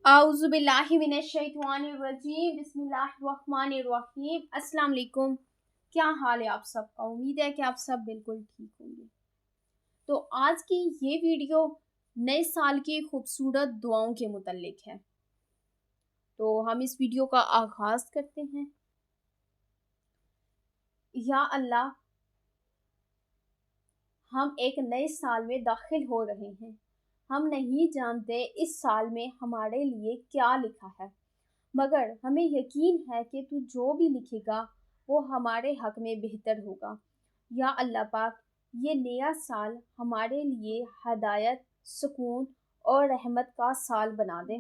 اعوذ باللہ من الشیطان الرجیم بسم اللہ الرحمن الرحیم۔ السلام علیکم، کیا حال ہے آپ سب کا؟ امید ہے کہ آپ سب بالکل ٹھیک ہوں گے۔ تو آج کی یہ ویڈیو نئے سال کی خوبصورت دعاؤں کے متعلق ہے، تو ہم اس ویڈیو کا آغاز کرتے ہیں۔ یا اللہ، ہم ایک نئے سال میں داخل ہو رہے ہیں۔ ہم نہیں جانتے اس سال میں ہمارے لیے کیا لکھا ہے، مگر ہمیں یقین ہے کہ تو جو بھی لکھے گا وہ ہمارے حق میں بہتر ہوگا۔ یا اللہ پاک، یہ نیا سال ہمارے لیے ہدایت، سکون اور رحمت کا سال بنا دے۔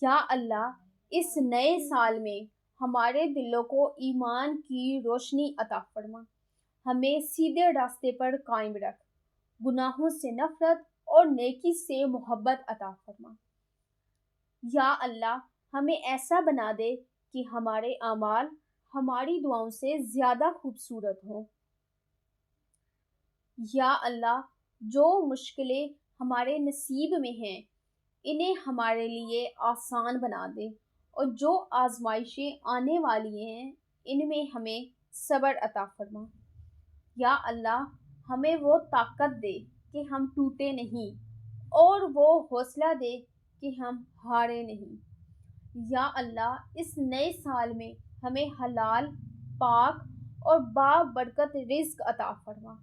یا اللہ، اس نئے سال میں ہمارے دلوں کو ایمان کی روشنی عطا فرما، ہمیں سیدھے راستے پر قائم رکھ، گناہوں سے نفرت اور نیکی سے محبت عطا فرما۔ یا اللہ، ہمیں ایسا بنا دے کہ ہمارے اعمال ہماری دعاؤں سے زیادہ خوبصورت ہوں۔ یا اللہ، جو مشکلیں ہمارے نصیب میں ہیں انہیں ہمارے لیے آسان بنا دے، اور جو آزمائشیں آنے والی ہیں ان میں ہمیں صبر عطا فرما۔ یا اللہ، ہمیں وہ طاقت دے کہ ہم ٹوٹے نہیں، اور وہ حوصلہ دے کہ ہم ہارے نہیں۔ یا اللہ، اس نئے سال میں ہمیں حلال، پاک اور بابرکت رزق عطا فرما،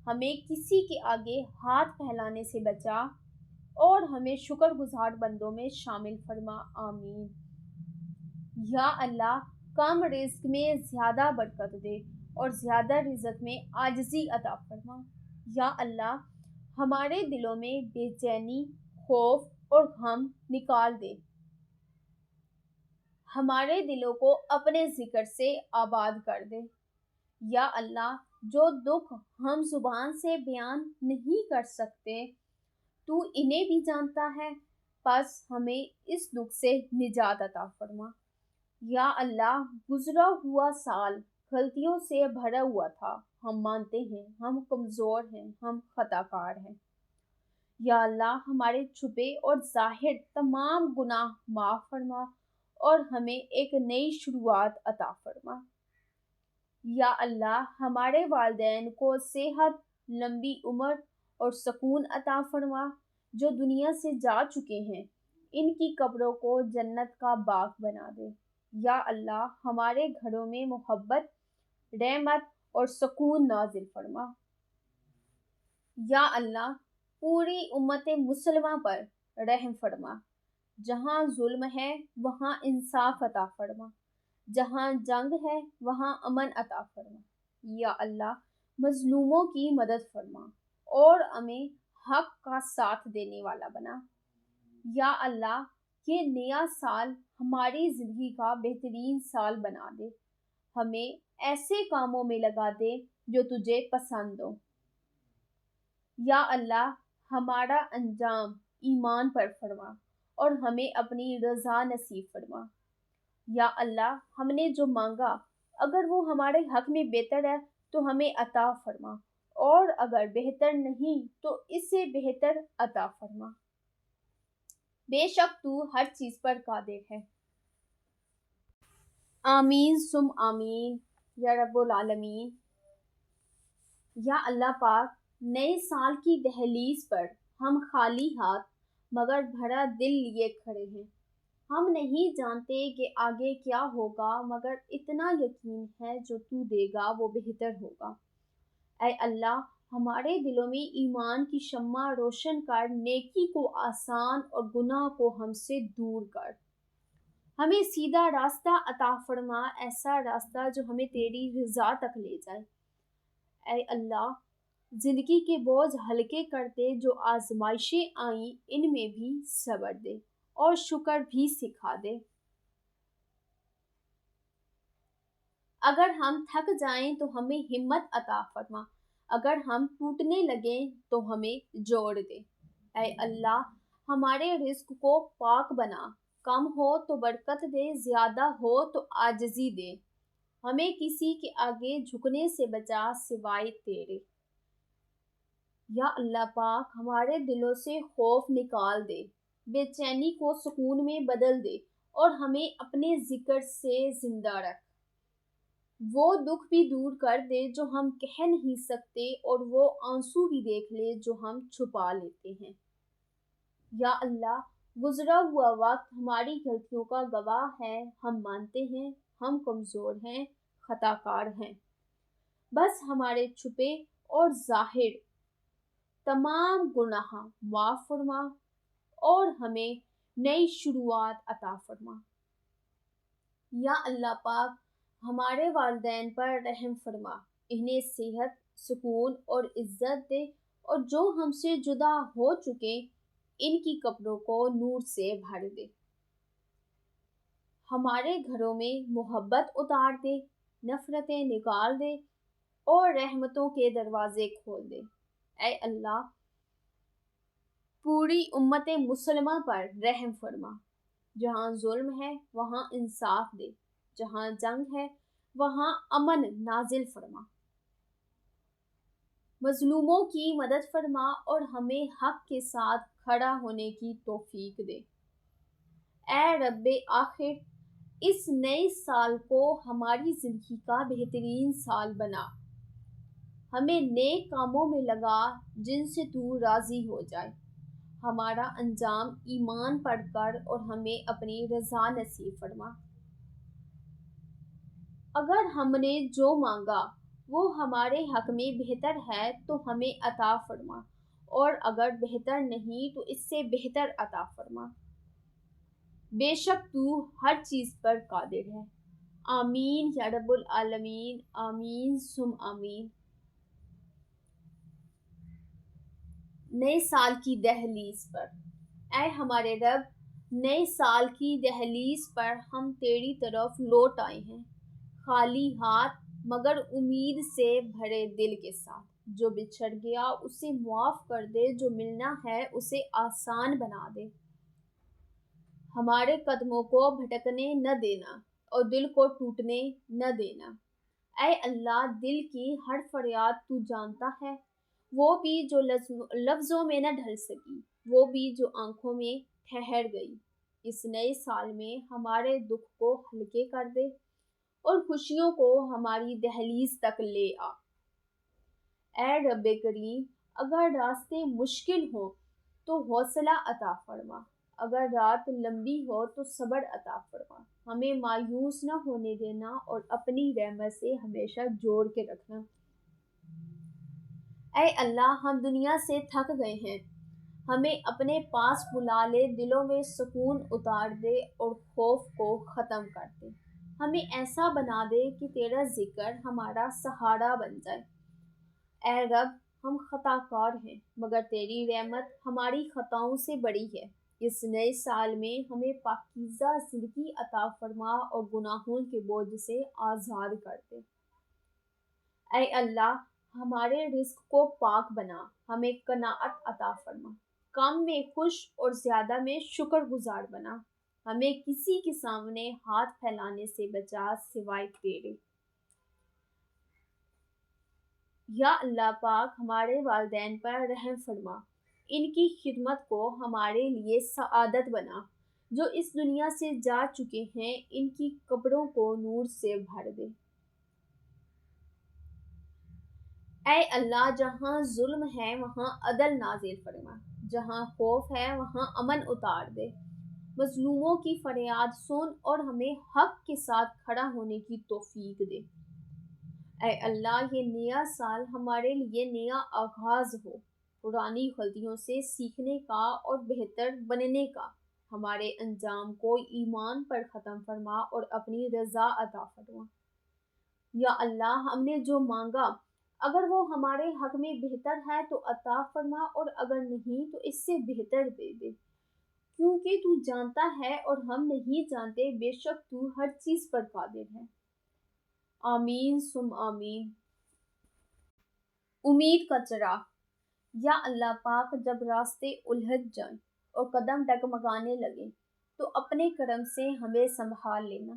ہمیں کسی کے آگے ہاتھ پھیلانے سے بچا، اور ہمیں شکر گزار بندوں میں شامل فرما، آمین۔ یا اللہ، کم رزق میں زیادہ برکت دے اور زیادہ رزق میں عاجزی عطا فرما۔ یا اللہ، ہمارے دلوں میں بے چینی، خوف اور غم نکال دے، ہمارے دلوں کو اپنے ذکر سے آباد کر دے۔ یا اللہ، جو دکھ ہم زبان سے بیان نہیں کر سکتے تو انہیں بھی جانتا ہے، پس ہمیں اس دکھ سے نجات عطا فرما۔ یا اللہ، گزرا ہوا سال غلطیوں سے بھرا ہوا تھا، ہم مانتے ہیں ہم کمزور ہیں، ہم خطا کار ہیں۔ یا اللہ، ہمارے چھپے اور ظاہر تمام گناہ معاف فرما اور ہمیں ایک نئی شروعات عطا فرما۔ یا اللہ، ہمارے والدین کو صحت، لمبی عمر اور سکون عطا فرما، جو دنیا سے جا چکے ہیں ان کی قبروں کو جنت کا باغ بنا دے۔ یا اللہ، ہمارے گھروں میں محبت، رحمت اور سکون نازل فرما۔ یا اللہ، پوری امت مسلمہ پر رحم فرما، جہاں ظلم ہے وہاں انصاف عطا فرما، جہاں جنگ ہے وہاں امن عطا فرما۔ یا اللہ، مظلوموں کی مدد فرما اور ہمیں حق کا ساتھ دینے والا بنا۔ یا اللہ، یہ نیا سال ہماری زندگی کا بہترین سال بنا دے، ہمیں ایسے کاموں میں لگا دے جو تجھے پسند ہو۔ یا اللہ، ہمارا انجام ایمان پر فرما اور ہمیں اپنی رضا نصیب فرما۔ یا اللہ، ہم نے جو مانگا اگر وہ ہمارے حق میں بہتر ہے تو ہمیں عطا فرما، اور اگر بہتر نہیں تو اس سے بہتر عطا فرما۔ بے شک تو ہر چیز پر قادر ہے۔ آمین ثم آمین یا رب العالمین۔ یا اللہ پاک، نئے سال کی دہلیز پر ہم خالی ہاتھ مگر بھرا دل لیے کھڑے ہیں۔ ہم نہیں جانتے کہ آگے کیا ہوگا، مگر اتنا یقین ہے جو تو دے گا وہ بہتر ہوگا۔ اے اللہ، ہمارے دلوں میں ایمان کی شمع روشن کر، نیکی کو آسان اور گناہ کو ہم سے دور کر، ہمیں سیدھا راستہ عطا فرما، ایسا راستہ جو ہمیں تیری رضا تک لے جائے۔ اے اللہ، زندگی کے بوجھ ہلکے کرتے، جو آزمائشیں آئیں ان میں بھی صبر دے اور شکر بھی سکھا دے۔ اگر ہم تھک جائیں تو ہمیں ہمت عطا فرما، اگر ہم ٹوٹنے لگیں تو ہمیں جوڑ دے۔ اے اللہ، ہمارے رزق کو پاک بنا، کم ہو تو برکت دے، زیادہ ہو تو عاجزی دے، ہمیں کسی کے آگے جھکنے سے بچا سوائے تیرے۔ یا اللہ پاک، ہمارے دلوں سے خوف نکال دے، بے چینی کو سکون میں بدل دے اور ہمیں اپنے ذکر سے زندہ رکھ۔ وہ دکھ بھی دور کر دے جو ہم کہہ نہیں سکتے اور وہ آنسو بھی دیکھ لے جو ہم چھپا لیتے ہیں۔ یا اللہ، گزرا ہوا وقت ہماری غلطیوں کا گواہ ہے، ہم مانتے ہیں ہم کمزور ہیں، خطا کار ہیں۔ بس ہمارے چھپے اور ظاہر تمام گناہ معاف فرما اور ہمیں نئی شروعات عطا فرما۔ یا اللہ پاک، ہمارے والدین پر رحم فرما، انہیں صحت، سکون اور عزت دے، اور جو ہم سے جدا ہو چکے ان کی قبروں کو نور سے بھر دے۔ ہمارے گھروں میں محبت اتار دے، نفرتیں نکال دے اور رحمتوں کے دروازے کھول دے۔ اے اللہ، پوری امت مسلمہ پر رحم فرما، جہاں ظلم ہے وہاں انصاف دے، جہاں جنگ ہے وہاں امن نازل فرما، مظلوموں کی مدد فرما اور ہمیں حق کے ساتھ کھڑا ہونے کی توفیق دے۔ اے رب آخر، اس نئے سال کو ہماری زندگی کا بہترین سال بنا، ہمیں نیک کاموں میں لگا جن سے تو راضی ہو جائے، ہمارا انجام ایمان پڑھ کر اور ہمیں اپنی رضا نصیب فرما۔ اگر ہم نے جو مانگا وہ ہمارے حق میں بہتر ہے تو ہمیں عطا فرما، اور اگر بہتر نہیں تو اس سے بہتر عطا فرما۔ بے شک تو ہر چیز پر قادر ہے۔ آمین یا رب العالمین، آمین ثم آمین۔ نئے سال کی دہلیز پر۔ اے ہمارے رب، نئے سال کی دہلیز پر ہم تیری طرف لوٹ آئے ہیں، خالی ہاتھ مگر امید سے بھرے دل کے ساتھ۔ جو بچھڑ گیا اسے معاف کر دے، جو ملنا ہے اسے آسان بنا دے۔ ہمارے قدموں کو بھٹکنے نہ دینا اور دل کو ٹوٹنے نہ دینا۔ اے اللہ، دل کی ہر فریاد تو جانتا ہے، وہ بھی جو لفظوں میں نہ ڈھل سکی، وہ بھی جو آنکھوں میں ٹھہر گئی۔ اس نئے سال میں ہمارے دکھ کو ہلکے کر دے اور خوشیوں کو ہماری دہلیز تک لے آ۔ اے رب کریم، اگر راستے مشکل ہوں تو حوصلہ عطا فرما، اگر رات لمبی ہو تو صبر عطا فرما، ہمیں مایوس نہ ہونے دینا اور اپنی رحمت سے ہمیشہ جوڑ کے رکھنا۔ اے اللہ، ہم دنیا سے تھک گئے ہیں، ہمیں اپنے پاس بلا لے، دلوں میں سکون اتار دے اور خوف کو ختم کر دے۔ ہمیں ایسا بنا دے کہ تیرا ذکر ہمارا سہارا بن جائے۔ اے رب، ہم خطا کار ہیں مگر تیری رحمت ہماری خطاؤں سے بڑی ہے۔ اس نئے سال میں ہمیں پاکیزہ زندگی عطا فرما اور گناہوں کے بوجھ سے آزاد کر دے۔ اے اللہ، ہمارے رزق کو پاک بنا، ہمیں قناعت عطا فرما، کم میں خوش اور زیادہ میں شکر گزار بنا، ہمیں کسی کے سامنے ہاتھ پھیلانے سے بچا سوائے تیرے۔ یا اللہ پاک، ہمارے والدین پر رحم فرما، ان کی خدمت کو ہمارے لیے سعادت بنا، جو اس دنیا سے جا چکے ہیں ان کی قبروں کو نور سے بھر دے۔ اے اللہ، جہاں ظلم ہے وہاں عدل نازل فرما، جہاں خوف ہے وہاں امن اتار دے، مظلوموں کی فریاد سن اور ہمیں حق کے ساتھ کھڑا ہونے کی توفیق دے۔ اے اللہ، یہ نیا سال ہمارے لیے نیا آغاز ہو، پرانی غلطیوں سے سیکھنے کا اور بہتر بننے کا۔ ہمارے انجام کو ایمان پر ختم فرما اور اپنی رضا عطا فرما۔ یا اللہ، ہم نے جو مانگا اگر وہ ہمارے حق میں بہتر ہے تو عطا فرما، اور اگر نہیں تو اس سے بہتر دے دے، کیونکہ تو جانتا ہے اور ہم نہیں جانتے، بے شک تو ہر چیز پر قادر ہے۔ آمین ثم آمین۔ امید کا چراغ۔ یا اللہ پاک، جب راستے الجھ جائیں اور قدم ڈگمگانے لگیں تو اپنے کرم سے ہمیں سنبھال لینا۔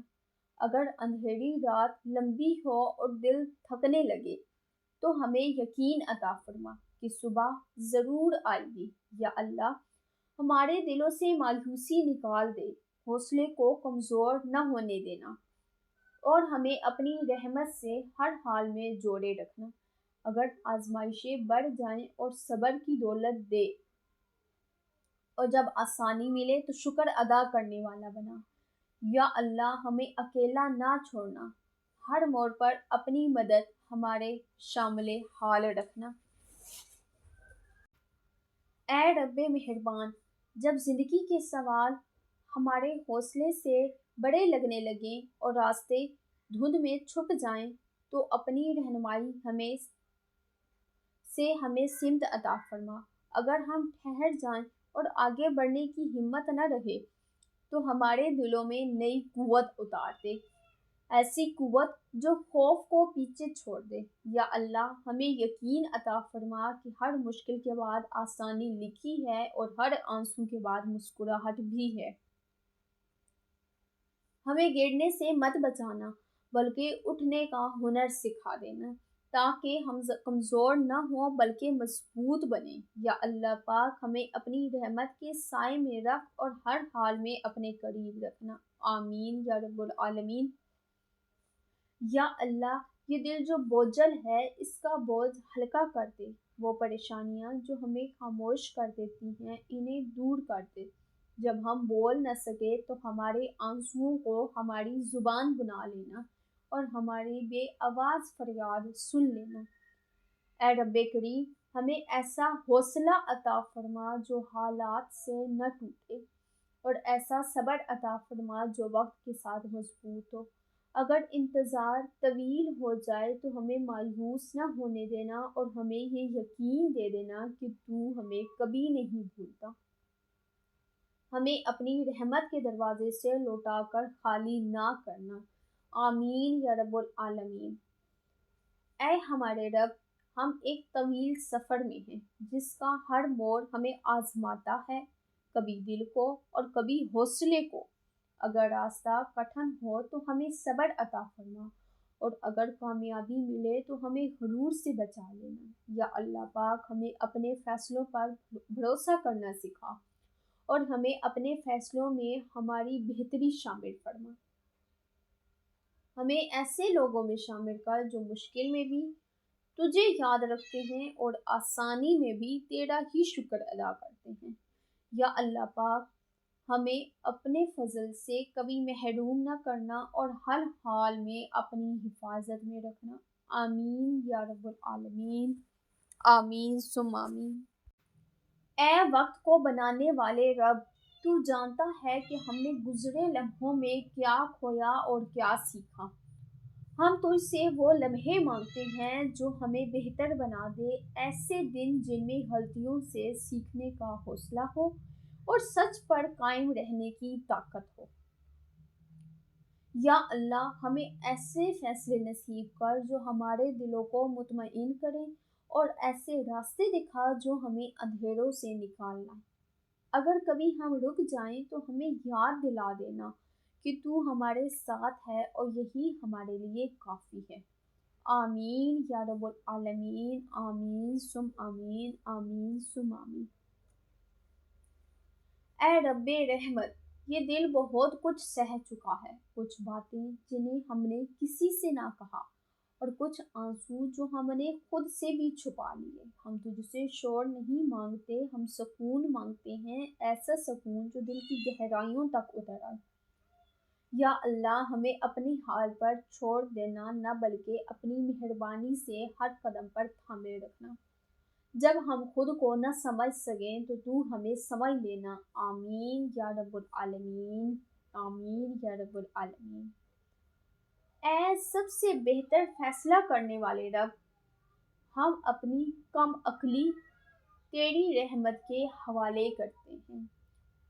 اگر اندھیری رات لمبی ہو اور دل تھکنے لگے تو ہمیں یقین عطا فرما کہ صبح ضرور آئے گی۔ یا اللہ، ہمارے دلوں سے مایوسی نکال دے، حوصلے کو کمزور نہ ہونے دینا، اور ہمیں اپنی رحمت سے ہر حال میں جوڑے رکھنا۔ اگر آزمائشیں بڑھ جائیں اور صبر کی دولت دے، اور جب آسانی ملے تو شکر ادا کرنے والا بنا۔ یا اللہ ہمیں اکیلا نہ چھوڑنا، ہر موڑ پر اپنی مدد ہمارے شامل حال رکھنا۔ اے رب مہربان، جب زندگی کے سوال ہمارے حوصلے سے بڑے لگنے لگیں اور راستے دھند میں چھپ جائیں تو اپنی رہنمائی ہمیں سمت عطا فرما۔ اگر ہم ٹھہر جائیں اور آگے بڑھنے کی ہمت نہ رہے تو ہمارے دلوں میں نئی قوت اتار دے، ایسی قوت جو خوف کو پیچھے چھوڑ دے۔ یا اللہ ہمیں یقین عطا فرما کہ ہر مشکل کے بعد آسانی لکھی ہے اور ہر آنسو کے بعد مسکراہٹ بھی ہے۔ ہمیں گرنے سے مت بچانا بلکہ اٹھنے کا ہنر سکھا دینا، تاکہ ہم کمزور نہ ہوں بلکہ مضبوط بنیں۔ یا اللہ پاک ہمیں اپنی رحمت کے سائے میں رکھ اور ہر حال میں اپنے قریب رکھنا۔ آمین یا رب العالمین۔ یا اللہ یہ دل جو بوجھل ہے اس کا بوجھ ہلکا کر دے، وہ پریشانیاں جو ہمیں خاموش کر دیتی ہیں انہیں دور کر دے۔ جب ہم بول نہ سکے تو ہمارے آنسوؤں کو ہماری زبان بنا لینا اور ہماری بے آواز فریاد سن لینا۔ اے رب کریم ہمیں ایسا حوصلہ عطا فرما جو حالات سے نہ ٹوٹے، اور ایسا صبر عطا فرما جو وقت کے ساتھ مضبوط ہو۔ اگر انتظار طویل ہو جائے تو ہمیں مایوس نہ ہونے دینا اور ہمیں یہ یقین دے دینا کہ تو ہمیں کبھی نہیں بھولتا۔ ہمیں اپنی رحمت کے دروازے سے لوٹا کر خالی نہ کرنا۔ آمین یا رب العالمین۔ اے ہمارے رب، ہم ایک طویل سفر میں ہیں جس کا ہر موڑ ہمیں آزماتا ہے، کبھی دل کو اور کبھی حوصلے کو۔ اگر راستہ کٹھن ہو تو ہمیں صبر عطا فرما، اور اگر کامیابی ملے تو ہمیں غرور سے بچا لینا۔ یا اللہ پاک ہمیں اپنے فیصلوں پر بھروسہ کرنا سکھا، اور ہمیں اپنے فیصلوں میں ہماری بہتری شامل فرما۔ ہمیں ایسے لوگوں میں شامل کر جو مشکل میں بھی تجھے یاد رکھتے ہیں اور آسانی میں بھی تیرا ہی شکر ادا کرتے ہیں۔ یا اللہ پاک ہمیں اپنے فضل سے کبھی محروم نہ کرنا اور ہر حال میں اپنی حفاظت میں رکھنا۔ آمین یا رب العالمین۔ آمین ثم آمین۔ اے وقت کو بنانے والے رب، تو جانتا ہے کہ ہم نے گزرے لمحوں میں کیا کھویا اور کیا سیکھا۔ ہم تجھ سے وہ لمحے مانگتے ہیں جو ہمیں بہتر بنا دے، ایسے دن جن میں غلطیوں سے سیکھنے کا حوصلہ ہو اور سچ پر قائم رہنے کی طاقت ہو۔ یا اللہ ہمیں ایسے فیصلے نصیب کر جو ہمارے دلوں کو مطمئن کریں، اور ایسے راستے دکھا جو ہمیں اندھیروں سے نکال لائیں۔ اگر کبھی ہم رک جائیں تو ہمیں یاد دلا دینا کہ تو ہمارے ساتھ ہے اور یہی ہمارے لیے کافی ہے۔ آمین یا رب العالمین۔ آمین ثم آمین۔ آمین ثم آمین۔ اے رب رحمت، یہ دل بہت کچھ سہ چکا ہے، کچھ باتیں جنہیں ہم نے کسی سے نہ کہا، اور کچھ آنسو جو ہم نے خود سے بھی چھپا لیے۔ ہم تجھ سے شور نہیں مانگتے، ہم سکون مانگتے ہیں، ایسا سکون جو دل کی گہرائیوں تک اتر آئے۔ یا اللہ ہمیں اپنی حال پر چھوڑ دینا نہ بلکہ اپنی مہربانی سے ہر قدم پر تھامے رکھنا۔ جب ہم خود کو نہ سمجھ سکیں تو ہمیں سمجھ لینا۔ آمین یا رب العالمین۔ آمین یا رب العالمین۔ اے سب سے بہتر فیصلہ کرنے والے رب، ہم اپنی کم عقلی تیری رحمت کے حوالے کرتے ہیں۔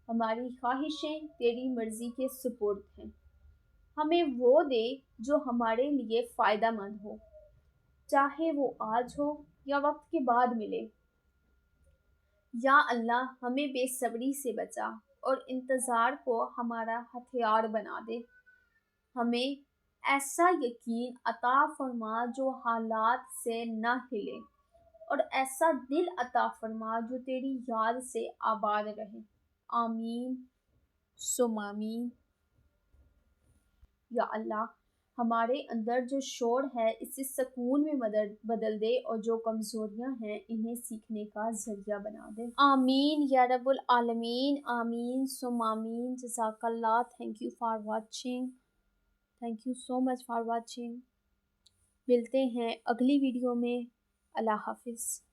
ہماری خواہشیں تیری مرضی کے سپرد ہیں۔ ہمیں وہ دے جو ہمارے لیے فائدہ مند ہو، چاہے وہ آج ہو یا وقت کے بعد ملے۔ یا اللہ ہمیں بے صبری سے بچا اور انتظار کو ہمارا ہتھیار بنا دے۔ ہمیں ایسا یقین عطا فرما جو حالات سے نہ ہلے، اور ایسا دل عطا فرما جو تیری یاد سے آباد رہے۔ آمین ثم آمین۔ یا اللہ ہمارے اندر جو شور ہے اسے سکون میں بدل دے، اور جو کمزوریاں ہیں انہیں سیکھنے کا ذریعہ بنا دے۔ آمین یا رب العالمین، آمین ثم آمین۔ جزاک اللہ، thank you for watching, thank you so much for watching. ملتے ہیں اگلی ویڈیو میں، اللہ حافظ۔